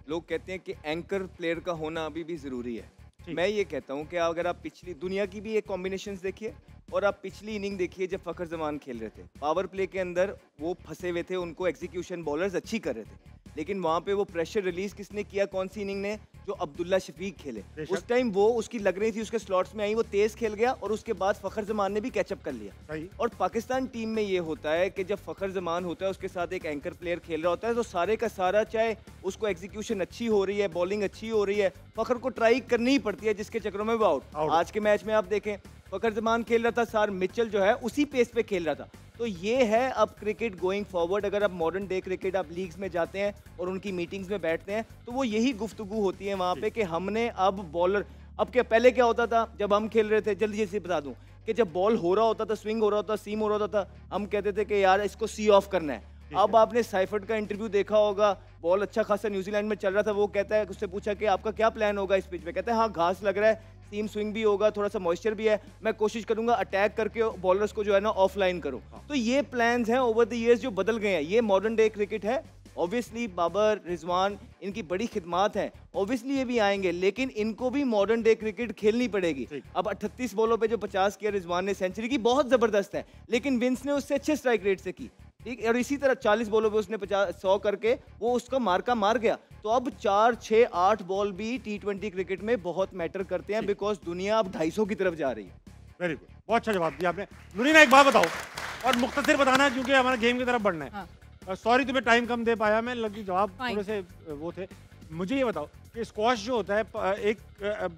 लोग कहते हैं कि एंकर प्लेयर का होना अभी भी ज़रूरी है। मैं ये कहता हूँ कि अगर आप पिछली दुनिया की भी एक कॉम्बिनेशंस देखिए और आप पिछली इनिंग देखिए जब फ़खर जमान खेल रहे थे, पावर प्ले के अंदर वो फंसे हुए थे, उनको एग्जीक्यूशन बॉलर्स अच्छी कर रहे थे, लेकिन वहाँ पे वो प्रेशर रिलीज किसने किया, कौन सी इनिंग ने, जो अब्दुल्ला शफीक खेले। उस टाइम वो उसकी लग रही थी उसके स्लॉट्स में आई, वो तेज खेल गया और उसके बाद फ़खर जमान ने भी कैचअप कर लिया। और पाकिस्तान टीम में ये होता है कि जब फ़खर जमान होता है उसके साथ एक एंकर प्लेयर खेल रहा होता है, तो सारे का सारा, चाहे उसको एग्जीक्यूशन अच्छी हो रही है, बॉलिंग अच्छी हो रही है, फ़खर को ट्राई करनी ही पड़ती है, जिसके चक्रों में वो आउट। आज के मैच में आप देखें फ़खर जमान खेल रहा था, सार मिचेल जो है उसी पेस पे खेल रहा था। तो ये है अब क्रिकेट गोइंग फॉरवर्ड। अगर आप मॉडर्न डे क्रिकेट आप लीग्स में जाते हैं और उनकी मीटिंग्स में बैठते हैं तो वो यही गुफ्तगू होती है वहाँ पे कि हमने अब बॉलर, अब क्या पहले क्या होता था जब हम खेल रहे थे, जल्दी से बता दूं कि जब बॉल हो रहा होता था, स्विंग हो रहा होता, सीम हो रहा होता था, हम कहते थे कि यार इसको सी ऑफ करना है। अब आपने साइफर्ट का इंटरव्यू देखा होगा, बॉल अच्छा खासा न्यूजीलैंड में चल रहा था, वो कहता है, उससे पूछा कि आपका क्या प्लान होगा इस पिच पे, कहता है हाँ घास लग रहा है, सीम स्विंग भी होगा, थोड़ा सा मॉइस्चर भी है, मैं कोशिश करूंगा अटैक करके बॉलर्स को जो है ना ऑफलाइन करूं। तो ये प्लान्स हैं ओवर द इयर्स जो बदल गए हैं, ये मॉडर्न डे क्रिकेट है। ऑब्वियसली बाबर, रिजवान, इनकी बड़ी खिदमात हैं, ऑब्वियसली ये भी आएंगे, लेकिन इनको भी मॉडर्न डे क्रिकेट खेलनी पड़ेगी। अब 38 बॉलों पे जो 50 किया रिजवान ने, सेंचुरी की बहुत ज़बरदस्त है, लेकिन विंस ने उससे अच्छे स्ट्राइक रेट से की। ठीक, और इसी तरह 40 बॉलों पे उसने 100 करके वो उसका मार्का मार गया। तो अब 4, 6, 8 बॉल भी T20 क्रिकेट में बहुत मैटर करते हैं, बिकॉज दुनिया अब 250 की तरफ जा रही है। वेरी गुड, बहुत अच्छा जवाब दिया आपने। नुरीना एक बात बताओ, और मुख्तसर बताना है क्योंकि हमारा गेम की तरफ बढ़ना है। सॉरी तुम्हें टाइम कम दे पाया मैं, लगी जवाब थोड़े से वो थे। मुझे ये बताओ कि स्क्वॉश जो होता है एक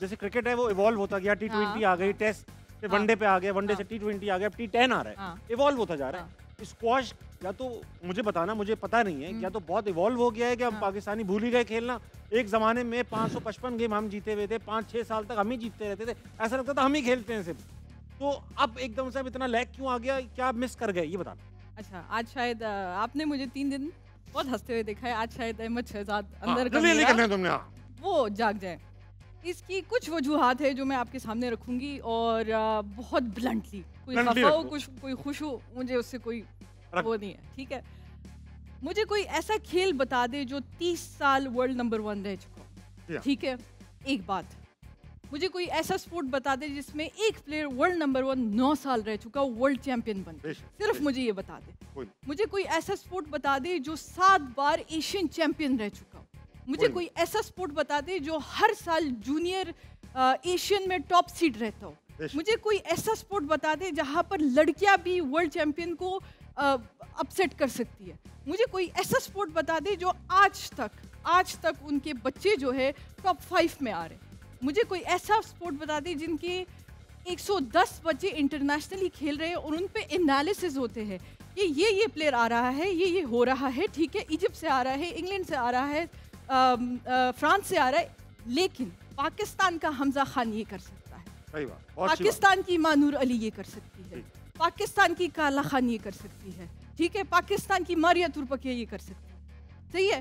जैसे क्रिकेट है वो इवॉल्व होता गया, T20 आ गई, टेस्ट से वनडे पे आ गया, वनडे से T20 आ गया, अब T10 आ रहा है, इवॉल्व होता जा रहा है। स्क्वॉश या तो मुझे बताना, मुझे पता नहीं है, या तो बहुत इवॉल्व हो गया है कि हम पाकिस्तानी भूल ही गए खेलना। एक जमाने में 555 गेम हम जीते हुए थे, 5-6 साल तक हम ही जीतते रहते थे, ऐसा लगता था हम ही खेलते हैं सिर्फ। तो अब एकदम से अब इतना लैग क्यों आ गया, क्या मिस कर गए ये बताना। अच्छा, आज शायद आपने मुझे 3 दिन बहुत हंसते हुए देखा है, आज शायद अहमद शहजाद अंदर वो जाग जाए। इसकी कुछ वजूहात है जो मैं आपके सामने रखूंगी और बहुत ब्लंटली, कोई खफा हो, कोई खुश हो, मुझे उससे कोई वो नहीं है, ठीक है। मुझे कोई ऐसा खेल बता दे जो 30 साल वर्ल्ड नंबर 1 रह चुका, ठीक है। एक बात, मुझे कोई ऐसा स्पोर्ट बता दे जिसमें एक प्लेयर वर्ल्ड नंबर 1 9 साल रह चुका, वर्ल्ड चैंपियन बन, सिर्फ मुझे ये बता दे। मुझे कोई ऐसा स्पोर्ट बता दे जो 7 बार एशियन चैंपियन रह चुका। मुझे कोई ऐसा स्पोर्ट बता दे जो हर साल जूनियर एशियन में टॉप सीड रहता हो। मुझे कोई ऐसा स्पोर्ट बता दे जहां पर लड़कियां भी वर्ल्ड चैंपियन को अपसेट कर सकती है। मुझे कोई ऐसा स्पोर्ट बता दे जो आज तक उनके बच्चे जो है टॉप 5 में आ रहे हैं। मुझे कोई ऐसा स्पोर्ट बता दे जिनके 110 बच्चे इंटरनेशनली खेल रहे हैं और उन पे एनालिसिस होते हैं कि ये प्लेयर आ रहा है, ये हो रहा है, ठीक है, इजिप्ट से आ रहा है, इंग्लैंड से आ रहा है, फ्रांस से आ रहा है, लेकिन पाकिस्तान का हमजा खान ये कर सकता है, पाकिस्तान की मानूर अली ये कर सकती है, पाकिस्तान की काला खान ये कर सकती है, ठीक है, पाकिस्तान की मारिया तुर्पके ये कर सकती है। सही है।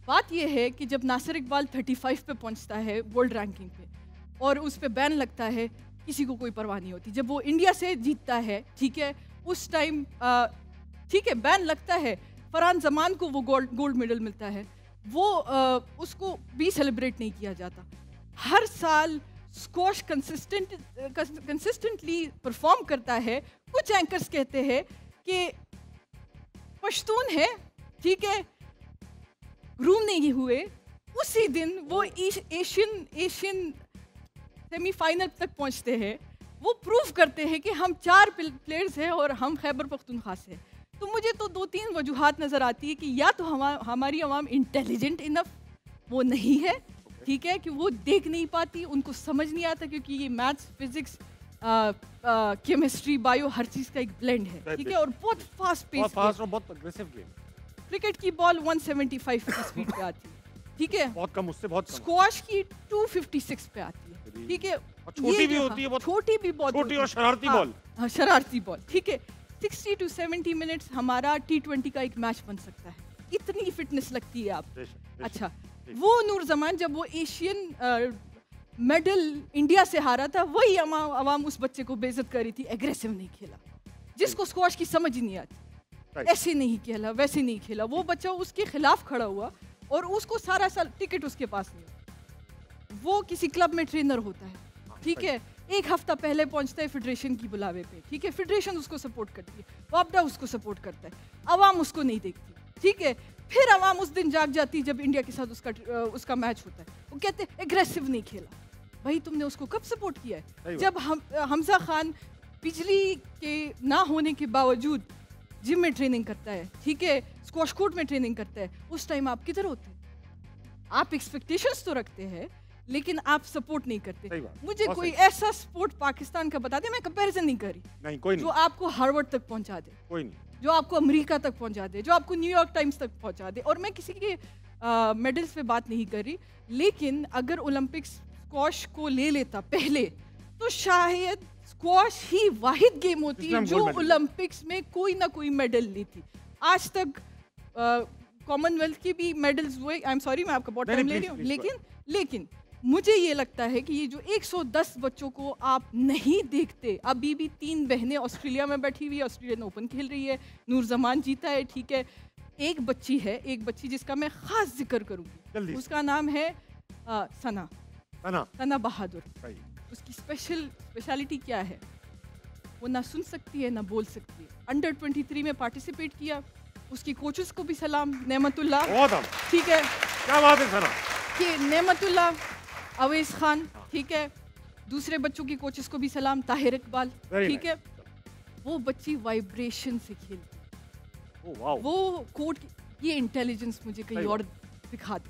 बात ये है कि जब नासिर इकबाल 35 पे पहुंचता है वर्ल्ड रैंकिंग पे और उस पे बैन लगता है, किसी को कोई परवाह नहीं होती। जब वो इंडिया से जीतता है, ठीक है, उस टाइम ठीक है बैन लगता है, फरहान जमान को वो गोल्ड मेडल मिलता है, वो उसको भी सेलिब्रेट नहीं किया जाता। हर साल स्क्वॉश कंसिस्टेंटली परफॉर्म करता है। कुछ एंकर्स कहते हैं कि पश्तून है, ठीक है, ग्रूम नहीं हुए, उसी दिन वो एशियन सेमीफाइनल तक पहुंचते हैं। वो प्रूव करते हैं कि हम 4 प्लेयर्स हैं और हम खैबर पख्तूनख्वा से हैं। तो मुझे तो 2-3 वजूहात नज़र आती है कि या तो हमारी आवाम इंटेलिजेंट इनफ वो नहीं है, ठीक है, कि वो देख नहीं पाती, उनको समझ नहीं आता, क्योंकि ये मैथ्स, फिजिक्स, केमिस्ट्री, बायो हर चीज़ का एक ब्लेंड है, ठीक है, और बहुत फास्ट पेस, बहुत अग्रेसिव गेम। क्रिकेट की बॉल 175 की स्पीड पे आती है, ठीक है, बहुत कम, उससे बहुत कम। स्क्वॉश की 256 पे आती है, ठीक है, छोटी भी होती है, छोटी भी बहुत, छोटी और शरारती बॉल, हाँ शरारती बॉल, ठीक है। 60 to 70 मिनट्स हमारा T20 का एक मैच बन सकता है, इतनी फिटनेस लगती है आप। अच्छा, वो नूर जमान जब वो एशियन मेडल इंडिया से हारा था, वही अवाम उस बच्चे को बेइज्जत कर रही थी, एग्रेसिव नहीं खेला, जिसको स्क्वॉश की समझ ही नहीं आती, ऐसे नहीं खेला, वैसे नहीं खेला। वो बच्चा उसके खिलाफ खड़ा हुआ और उसको सारा साल टिकट उसके पास नहीं, वो किसी क्लब में ट्रेनर होता है, ठीक है, 1 हफ्ता पहले पहुंचता है फेडरेशन की बुलावे पे, ठीक है, फेडरेशन उसको सपोर्ट करती है, वापडा उसको सपोर्ट करता है, अवाम उसको नहीं देखती, ठीक है। फिर अवाम उस दिन जाग जाती जब इंडिया के साथ उसका मैच होता है, वो कहते हैं एग्रेसिव नहीं खेला। भाई तुमने उसको कब सपोर्ट किया है? जब हमजा खान बिजली के ना होने के बावजूद जिम में ट्रेनिंग करता है, ठीक है, स्क्वॉश कोर्ट में ट्रेनिंग करता है, उस टाइम आप किधर होते? आप एक्सपेक्टेशंस तो रखते हैं लेकिन आप सपोर्ट नहीं करते। मुझे कोई ऐसा स्पोर्ट पाकिस्तान का बता दे, मैं कंपैरिजन नहीं कर रही, नहीं, कोई नहीं, जो आपको हार्वर्ड तक पहुंचा दे, कोई नहीं, जो आपको अमेरिका तक पहुंचा दे, जो आपको न्यूयॉर्क टाइम्स तक पहुंचा दे। और मैं किसी के मेडल्स पे बात नहीं कर रही, लेकिन अगर ओलंपिक्स स्क्वॉश को ले लेता पहले, तो शायद स्क्वॉश ही वाहिद गेम होती जो ओलंपिक्स में कोई ना कोई मेडल ली थी। आज तक कॉमनवेल्थ के भी मेडल्स हुए, आई एम सॉरी मैं आपका बहुत टाइम ले रही हूँ, लेकिन मुझे ये लगता है कि ये जो 110 बच्चों को आप नहीं देखते, अभी भी 3 बहनें ऑस्ट्रेलिया में बैठी हुई है, ऑस्ट्रेलियन ओपन खेल रही है, नूर जमान जीता है, ठीक है, एक बच्ची जिसका मैं खास जिक्र करूंगी, उसका नाम है सना बहादुर। उसकी स्पेशलिटी क्या है? वो ना सुन सकती है ना बोल सकती है, अंडर 23 में पार्टिसिपेट किया, उसकी कोचेस को भी सलाम, नेमतुल्लाह, बहुत ठीक है, क्या बात है सना, कि नेमतुल्लाह, अवैस खान, ठीक है, दूसरे बच्चों की कोचेस को भी सलाम, ताहिर इकबाल, ठीक है, वो बच्ची वाइब्रेशन से खेलती, वो कोर्ट की ये इंटेलिजेंस मुझे कहीं और दिखा दे,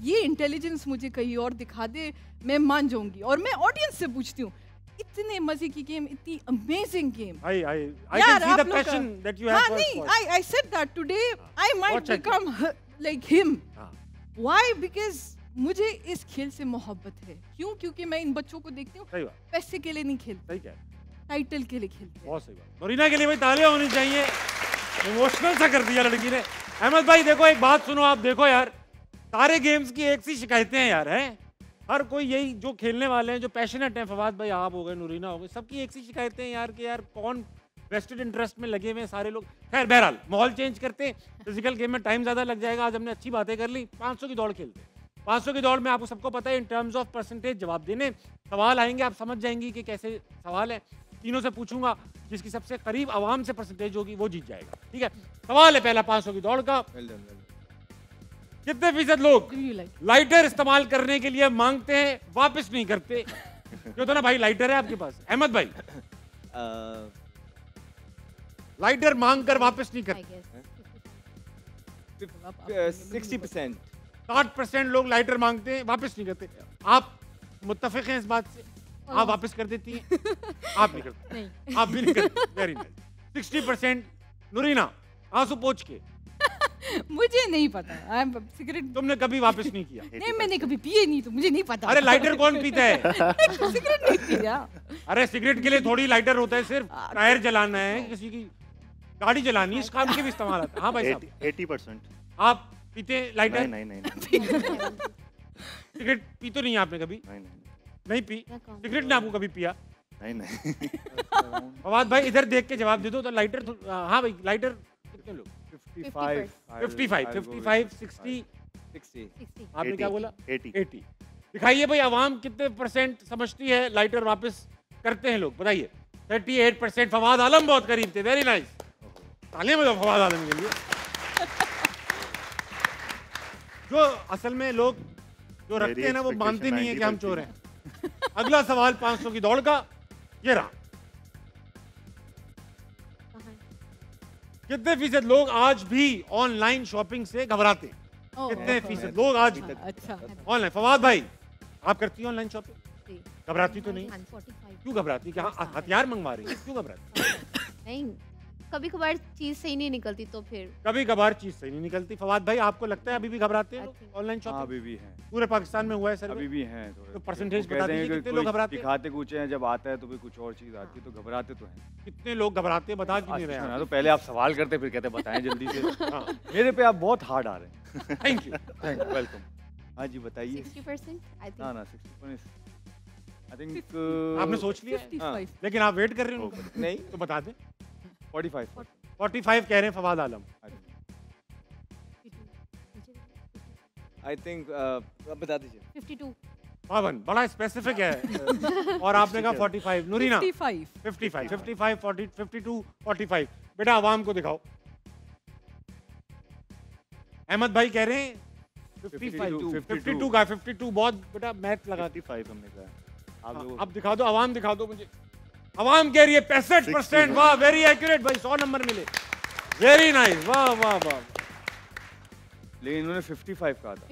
ये इंटेलिजेंस मुझे कहीं और दिखा दे, मैं मान जाऊंगी। और मैं ऑडियंस से पूछती हूँ, इतने मजे की गेम, इतनी amazing game, I can see the passion that you have for sport. I said that today I might become like him. Why? Because मुझे इस खेल से मोहब्बत है। क्यों? क्योंकि मैं इन बच्चों को देखती हूँ, पैसे के लिए नहीं खेलते, टाइटल के लिए खेलते हैं। बहुत सही बात। नोरीना के लिए भाई तालियां होनी चाहिए, इमोशनल सा कर दिया लड़की ने। अहमद भाई देखो, एक बात सुनो, आप देखो यार, सारे गेम्स की एक सी शिकायतें हैं यार, हैं हर कोई यही, जो खेलने वाले हैं, जो पैशनेट हैं, फवाद भाई आप हो गए, नूरीना हो गए, सबकी एक सी शिकायतें हैं यार कि यार कौन वेस्टेड इंटरेस्ट में लगे हुए हैं सारे लोग। खैर बहरहाल माहौल चेंज करते, फिजिकल गेम में टाइम ज़्यादा लग जाएगा। आज हमने अच्छी बातें कर ली। 500 की दौड़ खेलते, 500 की दौड़ में आपको सबको पता है इन टर्म्स ऑफ परसेंटेज जवाब देने, सवाल आएंगे, आप समझ जाएंगी कि कैसे सवाल है। तीनों से पूछूंगा, जिसकी सबसे करीब आवाम से परसेंटेज होगी वो जीत जाएगा, ठीक है। सवाल है पहला 500 की दौड़ का, कितने फीसद लोग लाइटर इस्तेमाल करने के लिए मांगते हैं, वापस नहीं करते? क्यों तो ना भाई, लाइटर है आपके पास। अहमद भाई, लाइटर मांग कर वापस नहीं करते। 60%। 60% लोग लाइटर मांगते हैं, वापस नहीं करते। आप मुत्तफिक हैं इस बात से? आप वापस कर देती हैं? आप नहीं करते? आप भी नहीं करते। Very nice. 60%। नूरीना, आंसू पोंछ के। मुझे नहीं पता। सिगरेट तुमने कभी वापस नहीं किया? नहीं, मैंने कभी पिए नहीं, तो मुझे नहीं पता। अरे लाइटर कौन पीता है? सिगरेट नहीं पिया। अरे सिगरेट के लिए थोड़ी लाइटर होता है, सिर्फ टायर जलाना है, किसी की गाड़ी जलानी है, इस काम के भी इस्तेमाल आता है। हाँ भाई साहब, 80%। आप पीते लाइटर? नहीं। सिगरेट पी तो नहीं आपने कभी? नहीं पी। सिगरेट ने आपको कभी पिया? नहीं। फवाद भाई इधर देख के जवाब दे दो। तो लाइटर, हाँ भाई लाइटर कितने लोग? 55, 60। आपने क्या बोला? 80। दिखाइए भाई, आवाम कितने परसेंट समझती है लाइटर वापस करते हैं लोग, बताइए। 38%। फवाद आलम बहुत करीब थे। वेरी नाइस, तालियां बजाओ फवाद आलम के लिए। जो असल में लोग जो रखते हैं ना, वो मानते नहीं है कि हम चोर हैं। अगला सवाल 500 की दौड़ का ये रहा, कितने फीसद लोग आज भी ऑनलाइन शॉपिंग से घबराते हैं? कितने फीसद लोग आज भी ऑनलाइन? फवाद भाई, आप करती हैं ऑनलाइन शॉपिंग? घबराती तो नहीं? क्यों घबराती? क्या हथियार मंगवा रही है? क्यों घबराती? नहीं, कभी कभार चीज सही नहीं निकलती तो फिर कभी कभार चीज सही नहीं निकलती। फवाद भाई, आपको लगता है अभी भी घबराते हैं ऑनलाइन शॉपिंग? अभी भी हैं, पूरे पाकिस्तान में हुआ है सर? अभी भी हैं। तो परसेंटेज बता दीजिए, कितने लोग घबराते हैं? दिखाते कुछ हैं, जब आता है तो फिर कुछ और चीज आती है, तो घबराते तो हैं। कितने लोग घबराते हैं, बता क्यों नहीं रहे हैं? तो पहले आप सवाल करते, फिर कहते बताएं जल्दी से। मेरे पे आप बहुत हार्ड आ रहे हैं। Thank you, welcome. हाँ जी बताइए। 60% आई थिंक। ना 60% आई थिंक। आपने सोच लिया? 55। लेकिन आप वेट कर रहे हो? नहीं तो बता दें। 45 कह रहे हैं फवाद आलम। आई थिंक बता दीजिए। 52। पावन बड़ा स्पेसिफिक है। और आपने कहा 45। नूरीना? 55, 40, 52, 45। बेटा आवाम को दिखाओ। अहमद भाई कह रहे हैं 52 का। 52 बहुत बेटा मैथ लगा। 55 हमने कहा। अब दिखा दो, आवाम दिखा दो मुझे। आवाम कह रही है 65%। वाह, वेरी एक्यूरेट भाई, 100 नंबर मिले। वेरी नाइस, वाह वाह वाह। लेकिन इन्होंने 55 कहा था।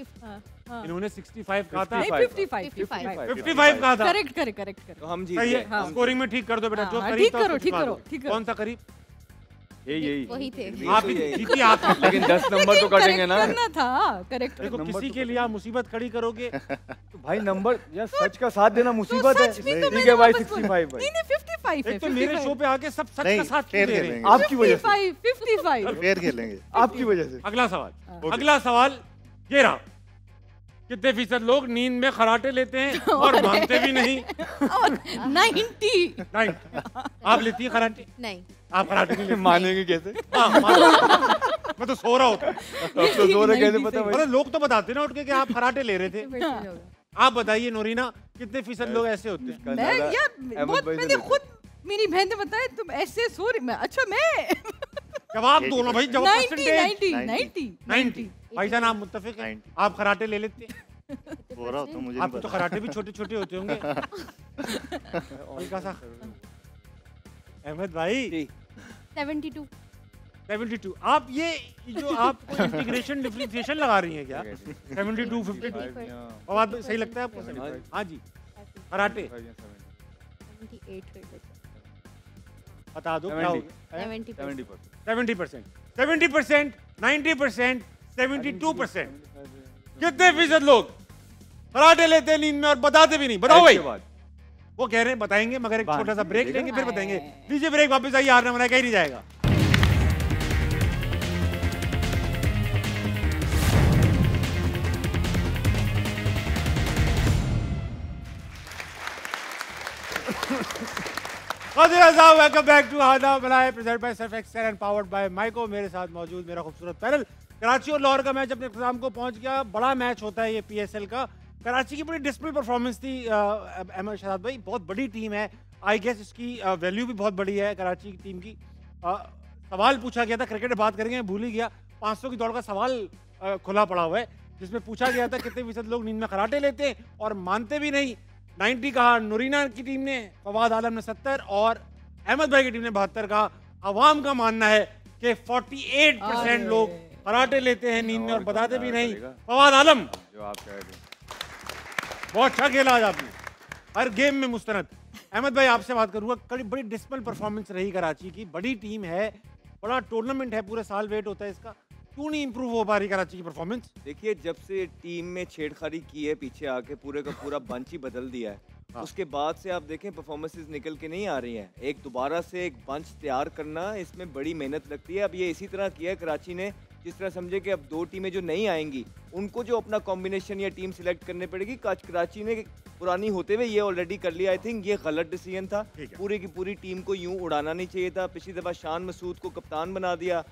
इन्होंने 65 कहा था। 55 कहा था। करेक्ट। तो हम जीत सही गए। है, स्कोरिंग में ठीक कर दो बेटा। जो ठीक करो। कौन सा करीब? यही वही थे। आप जीती आप। लेकिन 10 नंबर तो कटेंगे ना। करना था। करेक्ट। देखो, किसी के लिए आप मुसीबत खड़ी करोगे तो भाई नंबर यार, सच का साथ देना मुसीबत है। सच भी तो ठीक है भाई, मैंने 65 भाई। नहीं 55 है। एक तो मेरे शो पे आके सब सच का साथ फेयर दे रहे हैं। खेलेंगे। आपकी वजह से 55। फेयर खेलेंगे। आपकी वजह से। अगला सवाल ये रहा, कितने फीसद लोग नींद में खराटे लेते हैं और मानते भी नहीं? 90। आप लेती है खराटे? नहीं। आप खराटे नहीं लेती? मानेंगे कैसे? मैं तो सो रहा होता। तो सो रहे कैसे पता भाई? अरे लोग तो बताते ना उठ के कि आप खराटे ले रहे थे। आप बताइए नूरीना, कितने फीसद लोग ऐसे होते हैं? मैंने मेरी बहन ने बताया तुम ऐसे सो रही। मैं अच्छा मैं जवाब दो ना भाई, जवाब 90। भाई जान आप मुत्तफिक हैं? आप कराटे ले लेते हैं? बोल रहा हूँ तो मुझे आपको तो कराटे भी छोटे छोटे होते होंगे। हल्का सा अहमद भाई 72। 72। आप ये जो आपको इंटीग्रेशन डिफरेंशिएशन लगा रही हैं क्या? 72 52 और बात सही लगता है आपको? हाँ जी कराटे 78 बता दो क्या होगा? 70%। 70%, 90%, 72%। कितने फीसद लोग कराटे लेते हैं नींद में और बताते भी नहीं? बताओ भाई। वो कह रहे हैं बताएंगे, मगर एक छोटा सा ब्रेक लेंगे फिर बताएंगे। लीजिए ब्रेक, वापस आइए, हारना मना कहीं नहीं जाएगा। वेलकम बैक टू हारना मना present by Surf Excel and powered by Mico. मेरे साथ मौजूद मेरा खूबसूरत पैनल। कराची और लाहौर का मैच अपने इख्तिताम को पहुंच गया। बड़ा मैच होता है ये पीएसएल का। कराची की बड़ी डिस्प्ले परफॉर्मेंस थी अहमद शहजाद भाई। बहुत बड़ी टीम है, आई गेस इसकी वैल्यू भी बहुत बड़ी है कराची की टीम की। सवाल पूछा गया था, क्रिकेट बात करेंगे, भूल ही गया। 500 की दौड़ का सवाल खुला पड़ा हुआ है जिसमें पूछा गया था कितने फीसद लोग नींद में कराटे लेते हैं और मानते भी नहीं। 90 कहा नूरीना की टीम ने, फवाद आलम ने 70 और अहमद भाई की टीम ने 72 कहा। अवाम का मानना है कि 48% लोग कराटे लेते हैं नींद में और बताते भी नहीं। फवाद आलम जो आप कह रहे थे बहुत अच्छा खेला आज आपने, हर गेम में मुस्तनद। अहमद भाई आपसे बात करूंगा, बड़ी डिस्पल परफॉर्मेंस रही कराची की। बड़ी टीम है, बड़ा टूर्नामेंट है, पूरे साल वेट होता है इसका, क्यों नहीं इंप्रूव हो पा रही कराची की परफॉर्मेंस? देखिए, जब से टीम में छेड़खानी की है, पीछे आके पूरे का पूरा बंच ही बदल दिया है। हाँ। उसके बाद से आप देखें परफॉर्मेंसेस निकल के नहीं आ रही हैं। एक दोबारा से एक बंच तैयार करना, इसमें बड़ी मेहनत लगती है। अब ये इसी तरह किया है कराची ने, जिस तरह समझे कि अब 2 टीमें जो नहीं आएंगी उनको जो अपना कॉम्बिनेशन या टीम सिलेक्ट करनी पड़ेगी। कराची ने पुरानी होते हुए ये ऑलरेडी कर लिया। आई थिंक ये गलत डिसीजन था। पूरी की पूरी टीम को यूं उड़ाना नहीं चाहिए था। पिछली दफ़ा शान मसूद को कप्तान बना दिया,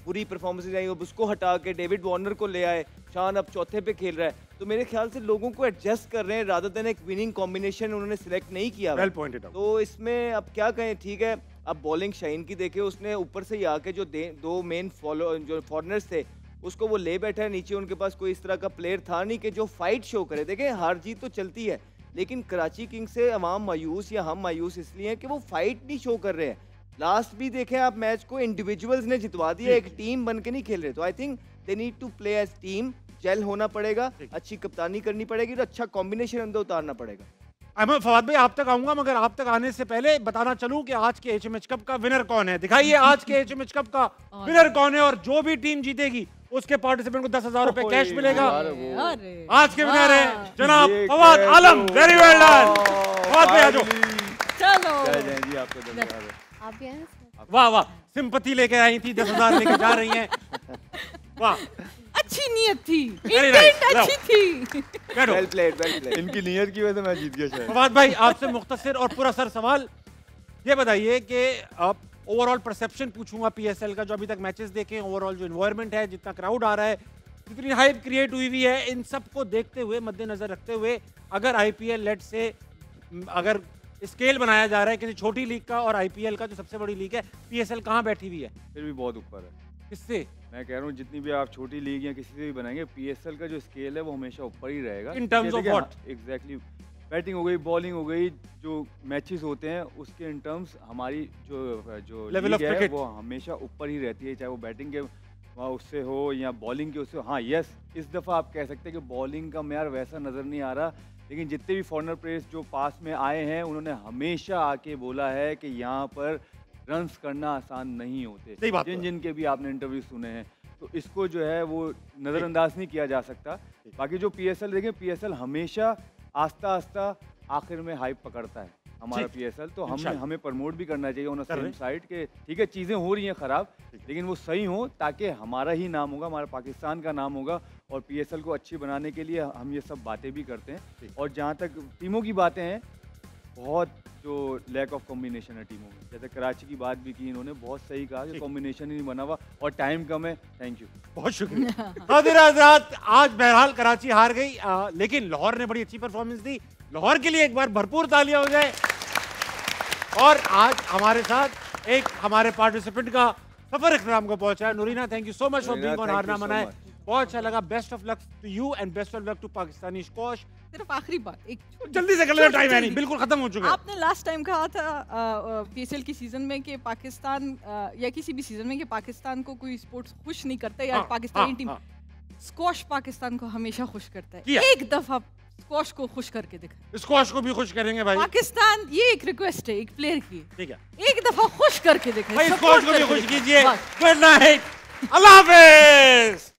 पूरी परफॉर्मेंस आई, अब उसको हटा के डेविड वार्नर को ले आए। शान अब चौथे पे खेल रहा है, तो मेरे ख्याल से लोगों को एडजस्ट कर रहे हैं रादर देन एक विनिंग कॉम्बिनेशन उन्होंने सिलेक्ट नहीं किया। well pointed out। तो इसमें अब क्या कहें, ठीक है। अब बॉलिंग शाहीन की देखे, उसने ऊपर से ही आके जो 2 मेन जो फॉरनर्स थे उसको वो ले बैठा है नीचे। उनके पास कोई इस तरह का प्लेयर था नहीं कि जो फाइट शो करे। देखें, हार जीत तो चलती है, लेकिन कराची किंग्स से अवाम मायूस या हम मायूस इसलिए हैं कि वो फाइट नहीं शो कर रहे हैं। लास्ट भी देखें आप, मैच को इंडिविजुअल्स ने जितवा दिया, एक टीम बन के नहीं खेल रहे। तो I think they need to play as team, gel होना पड़ेगा, अच्छी कप्तानी करनी पड़ेगी और अच्छा कॉम्बिनेशन अंदर उतारना पड़ेगा। अहमद फवाद भाई आप तक आऊंगा, मगर आप तक आने से पहले बताना चलूं कि आज के एचएमएच कप का विनर कौन है। दिखाइए आज के एचएमएच कप का विनर कौन है, और जो भी टीम जीतेगी उसके पार्टिसिपेंट को 10,000 रुपए कैश मिलेगा। आज के विनर है जनाब फवाद आलम। वेरी वेल डन फवाद भाई, आ जाओ। चलो वाह वाह, सिंपैथी लेके आई थी, 10,000 लेके जा रही हैं। वाह, अच्छी नियत थी, इंटेंट अच्छी थी। Well played. इनकी नियत की वजह से मैं जीत गया शायद। फवाद भाई आपसे मुख्तसर और पूरा सर सवाल ये बताइए कि आप ओवरऑल परसेप्शन पूछूंगा पीएसएल का, जो अभी तक मैचेस देखे, ओवरऑल जो एनवायरनमेंट है, जितना क्राउड आ रहा है, जितनी हाइप क्रिएट हुई हुई है, इन सब को देखते हुए, मद्देनजर रखते हुए, अगर आईपीएल लेट से अगर स्केल बनाया जा रहा है किसी छोटी लीग का और आईपीएल का जो सबसे बड़ी लीग है, पीएसएल कहाँ बैठी हुई है? फिर भी बहुत ऊपर है। किससे? मैं कह रहा हूँ जितनी भी आप छोटी लीग या किसी से भी बनाएंगे, पीएसएल का जो स्केल है वो हमेशा ऊपर ही रहेगा। In terms of what? Exactly, batting हो गई, बॉलिंग हो गई, जो मैचेस होते हैं उसके इन टर्म्स हमारी जो लेवल ऑफ क्रिकेट वो हमेशा ऊपर ही रहती है, चाहे वो बैटिंग के उससे हो या बॉलिंग के उससे। हाँ यस, इस दफ़ा आप कह सकते हैं कि बॉलिंग का मेयार वैसा नज़र नहीं आ रहा, लेकिन जितने भी फॉरनर प्लेयर्स जो पास में आए हैं उन्होंने हमेशा आके बोला है कि यहाँ पर रन्स करना आसान नहीं होते। जिनके भी आपने इंटरव्यू सुने हैं, तो इसको जो है वो नज़रअंदाज नहीं किया जा सकता। बाकी जो पीएसएल देखें, पीएसएल हमेशा आस्ता आस्ता आखिर में हाइप पकड़ता है हमारा पीएसएल। तो हमें प्रमोट भी करना चाहिए ऑन सेम साइड के, ठीक है चीज़ें हो रही हैं ख़राब, लेकिन वो सही हो ताकि हमारा ही नाम होगा, हमारा पाकिस्तान का नाम होगा। और पीएसएल को अच्छी बनाने के लिए हम ये सब बातें भी करते हैं। और जहाँ तक टीमों की बातें हैं, बहुत जो लैक ऑफ कॉम्बिनेशन है टीमों में, जैसे कराची की बात भी की इन्होंने, बहुत सही कहा कि कॉम्बिनेशन ही नहीं बना हुआ और टाइम कम है। थैंक यू, बहुत शुक्रिया। हज़रात, आज बहरहाल कराची हार गई, लेकिन लाहौर ने बड़ी अच्छी परफॉर्मेंस दी। लाहौर के लिए एक बार भरपूर तालियां हो जाए। और आज हमारे साथ एक हमारे पार्टिसिपेंट का सफर इख्तिताम को पहुंचा है। Noorina, thank you so much for being on हारना मना है। बहुत अच्छा लगा। Best of luck to you and best of luck to Pakistani squash. सिर्फ आखिरी बात, एक जल्दी से कर लेना, टाइम है नहीं, बिल्कुल खत्म हो चुका है। आपने लास्ट टाइम कहा था पीएसएल की सीजन में कि पाकिस्तान या किसी भी सीजन में कि पाकिस्तान को कोई स्पोर्ट्स खुश नहीं करता, या पाकिस्तानी टीम स्क्वॉश पाकिस्तान को हमेशा खुश करता है। एक दफा स्क्वॉश को खुश करके दिखा। स्क्वॉश को भी खुश करेंगे भाई। पाकिस्तान, ये एक रिक्वेस्ट है एक प्लेयर की, ठीक है, एक दफा खुश करके दिखा। स्क्वॉश को भी खुश कीजिए। गुड नाइट, अल्लाह हाफिज।